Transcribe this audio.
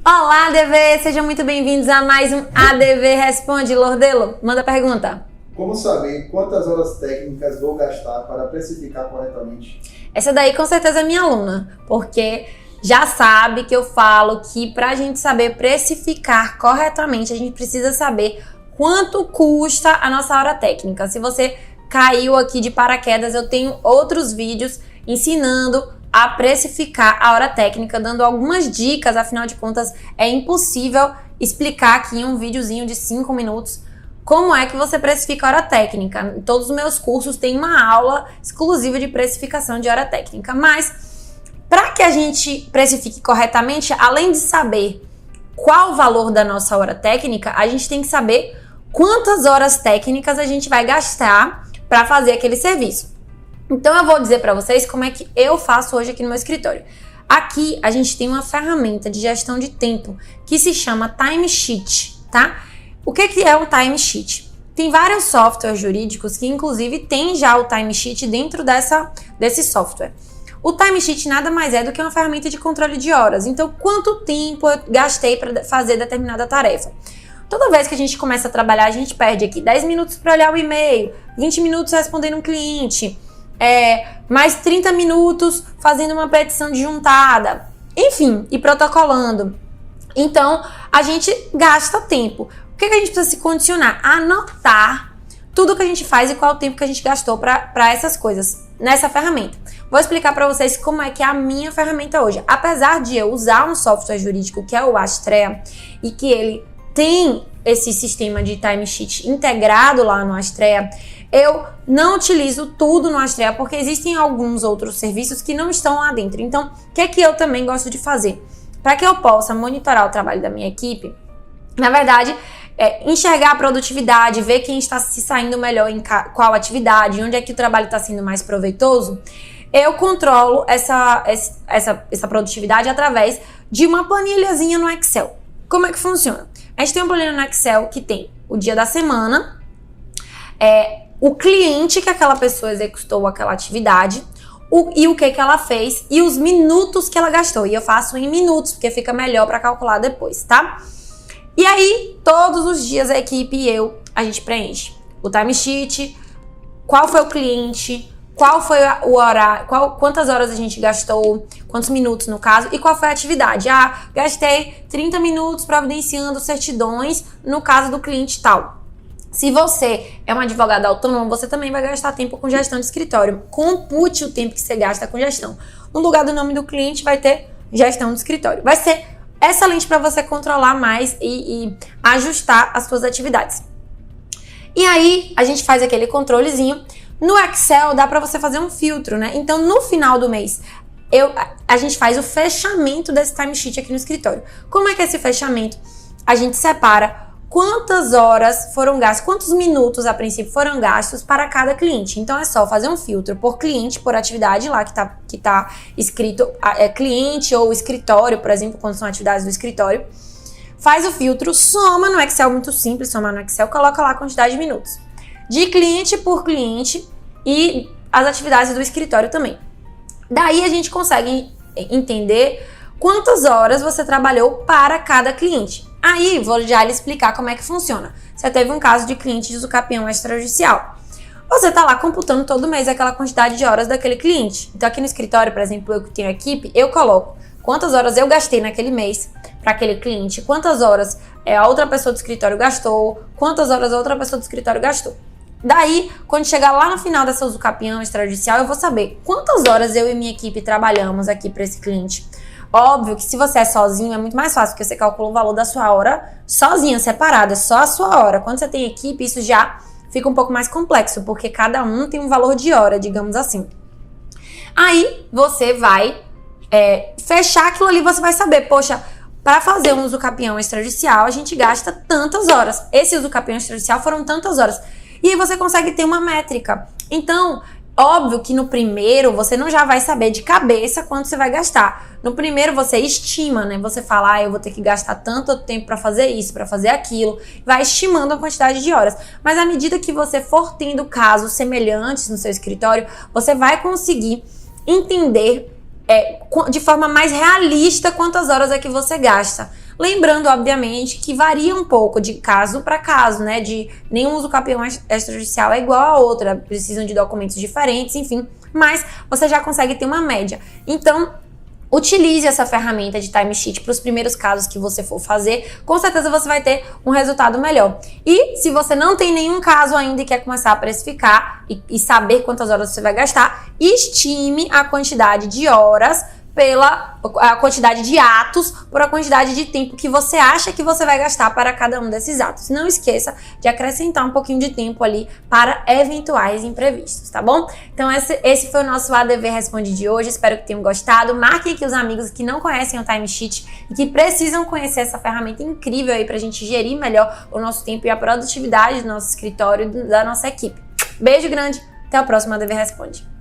Olá, ADV! Sejam muito bem-vindos a mais um ADV Responde. Lordelo, manda a pergunta. Como saber quantas horas técnicas vou gastar para precificar corretamente? Essa daí com certeza é minha aluna, porque já sabe que eu falo que para a gente saber precificar corretamente, a gente precisa saber quanto custa a nossa hora técnica. Se você caiu aqui de paraquedas, eu tenho outros vídeos ensinando a precificar a hora técnica, dando algumas dicas, afinal de contas é impossível explicar aqui em um videozinho de 5 minutos como é que você precifica a hora técnica. Em todos os meus cursos tem uma aula exclusiva de precificação de hora técnica, mas para que a gente precifique corretamente, além de saber qual o valor da nossa hora técnica, a gente tem que saber quantas horas técnicas a gente vai gastar para fazer aquele serviço. Então eu vou dizer para vocês como é que eu faço hoje aqui no meu escritório. Aqui a gente tem uma ferramenta de gestão de tempo que se chama Timesheet, tá? O que é um Timesheet? Tem vários softwares jurídicos que inclusive tem já o Timesheet dentro desse software. O Timesheet nada mais é do que uma ferramenta de controle de horas. Então, quanto tempo eu gastei para fazer determinada tarefa? Toda vez que a gente começa a trabalhar, a gente perde aqui 10 minutos para olhar o e-mail, 20 minutos respondendo um cliente, mais 30 minutos fazendo uma petição de juntada, enfim, e protocolando. Então, a gente gasta tempo. O que a gente precisa se condicionar? Anotar tudo que a gente faz e qual o tempo que a gente gastou para essas coisas nessa ferramenta. Vou explicar para vocês como é que é a minha ferramenta hoje. Apesar de eu usar um software jurídico que é o Astrea e que ele tem esse sistema de timesheet integrado lá no Astrea, eu não utilizo tudo no Astrea porque existem alguns outros serviços que não estão lá dentro. Então, o que é que eu também gosto de fazer? Para que eu possa monitorar o trabalho da minha equipe, na verdade, enxergar a produtividade, ver quem está se saindo melhor em qual atividade, onde é que o trabalho está sendo mais proveitoso, eu controlo essa produtividade através de uma planilhazinha no Excel. Como é que funciona? A gente tem uma planilha no Excel que tem o dia da semana, o cliente que aquela pessoa executou aquela atividade, e o que ela fez e os minutos que ela gastou. E eu faço em minutos, porque fica melhor para calcular depois, tá? E aí, todos os dias a equipe e a gente preenche o timesheet, qual foi o cliente, qual foi o horário, quantas horas a gente gastou, quantos minutos no caso, e qual foi a atividade. Gastei 30 minutos providenciando certidões no caso do cliente tal. Se você é um advogado autônomo, você também vai gastar tempo com gestão de escritório. Compute o tempo que você gasta com gestão. No lugar do nome do cliente vai ter gestão de escritório. Vai ser excelente para você controlar mais e ajustar as suas atividades. E aí, a gente faz aquele controlezinho. No Excel dá para você fazer um filtro, né? Então, no final do mês, a gente faz o fechamento desse timesheet aqui no escritório. Como é que é esse fechamento? A gente separa quantas horas foram gastas, quantos minutos a princípio foram gastos para cada cliente. Então é só fazer um filtro por cliente, por atividade lá que tá escrito cliente ou escritório, por exemplo, quando são atividades do escritório. Faz o filtro, soma no Excel, muito simples, somar no Excel, coloca lá a quantidade de minutos. De cliente por cliente e as atividades do escritório também. Daí a gente consegue entender quantas horas você trabalhou para cada cliente. Aí, vou já lhe explicar como é que funciona. Você teve um caso de cliente de usucapião extrajudicial. Você está lá computando todo mês aquela quantidade de horas daquele cliente. Então, aqui no escritório, por exemplo, eu que tenho equipe, eu coloco quantas horas eu gastei naquele mês para aquele cliente, quantas horas a outra pessoa do escritório gastou, quantas horas a outra pessoa do escritório gastou. Daí, quando chegar lá no final dessa usucapião extrajudicial, eu vou saber quantas horas eu e minha equipe trabalhamos aqui para esse cliente. Óbvio que se você é sozinho é muito mais fácil, porque você calcula o valor da sua hora sozinha, separado, é só a sua hora. Quando você tem equipe, isso já fica um pouco mais complexo, porque cada um tem um valor de hora, digamos assim. Aí, você vai fechar aquilo ali, você vai saber, poxa, para fazer um usucapião extrajudicial, a gente gasta tantas horas. Esse usucapião extrajudicial foram tantas horas. E aí você consegue ter uma métrica. Então, óbvio que no primeiro você não já vai saber de cabeça quanto você vai gastar. No primeiro você estima, né? Você fala, eu vou ter que gastar tanto tempo para fazer isso, para fazer aquilo. Vai estimando a quantidade de horas. Mas à medida que você for tendo casos semelhantes no seu escritório, você vai conseguir entender de forma mais realista quantas horas é que você gasta. Lembrando, obviamente, que varia um pouco de caso para caso, né? De nenhum uso campeão extrajudicial é igual a outra, precisam de documentos diferentes, enfim. Mas você já consegue ter uma média. Então, utilize essa ferramenta de timesheet para os primeiros casos que você for fazer. Com certeza você vai ter um resultado melhor. E se você não tem nenhum caso ainda e quer começar a precificar e saber quantas horas você vai gastar, estime a quantidade de horas pela a quantidade de atos por a quantidade de tempo que você acha que você vai gastar para cada um desses atos. Não esqueça de acrescentar um pouquinho de tempo ali para eventuais imprevistos, tá bom? Então esse foi o nosso ADV Responde de hoje, espero que tenham gostado. Marquem aqui os amigos que não conhecem o timesheet e que precisam conhecer essa ferramenta incrível aí pra gente gerir melhor o nosso tempo e a produtividade do nosso escritório e da nossa equipe. Beijo grande, até o próximo ADV Responde.